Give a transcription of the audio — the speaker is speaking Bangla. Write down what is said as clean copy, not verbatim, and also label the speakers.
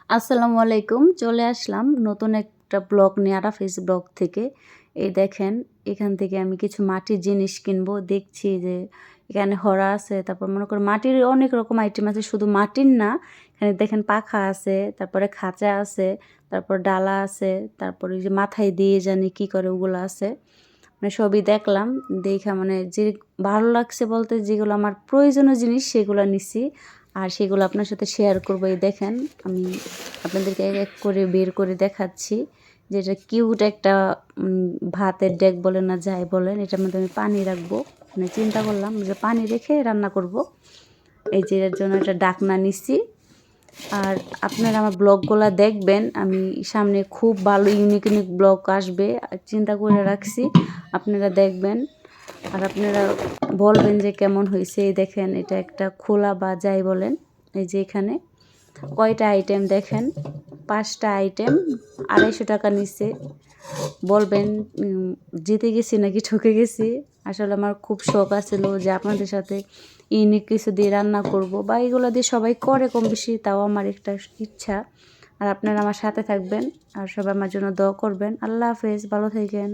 Speaker 1: আসসালামু আলাইকুম। চলে আসলাম নতুন একটা ব্লগ নিয়ে আরাফিস ব্লগ থেকে। এই দেখেন এখান থেকে আমি কিছু মাটির জিনিস কিনবো। দেখছি যে এখানে হরা আছে, তারপর মনে করেন মাটির অনেক রকম আইটেম আছে, শুধু মাটির না। এখানে দেখেন পাখা আছে, তারপরে খাঁচা আছে, তারপর ডালা আছে, তারপরে ওই যে মাথায় দিয়ে জানি কি করে ওগুলো আছে। মানে সবই দেখলাম, দেখা মানে যে ভালো লাগছে বলতে যেগুলো আমার প্রয়োজনীয় জিনিস সেগুলো নিছি। আর সেগুলো আপনার সাথে শেয়ার করবো। এই দেখেন আমি আপনাদেরকে এক এক করে বের করে দেখাচ্ছি, যেটা কিউট একটা ভাতের ডেক বলেন না যাই বলেন, এটার মধ্যে আমি পানি রাখবো। মানে চিন্তা করলাম যে পানি রেখে রান্না করব। এই যে এর জন্য একটা ডাকনা নিচ্ছি। আর আপনারা আমার ব্লগগুলো দেখবেন, আমি সামনে খুব ভালো ইউনিক ইউনিক ব্লগ আসবে চিন্তা করে রাখছি, আপনারা দেখবেন। আর আপনারা বলবেন যে কেমন হয়েছে। এই দেখেন এটা একটা খোলা বা যাই বলেন। এই যে এখানে কয়টা আইটেম দেখেন, 5টা আইটেম, 250 টাকা নিচ্ছে। বলবেন জিতে গেছি নাকি ঠকে গেছি। আসলে আমার খুব শখ আছিল যে আপনাদের সাথে ইউনিক কিছু দিয়ে রান্না করব, বা এগুলো দিয়ে সবাই করে কম বেশি, তাও আমার একটা ইচ্ছা। আর আপনারা আমার সাথে থাকবেন আর সবাই আমার জন্য দোয়া করবেন। আল্লাহ হাফেজ, ভালো থাকেন।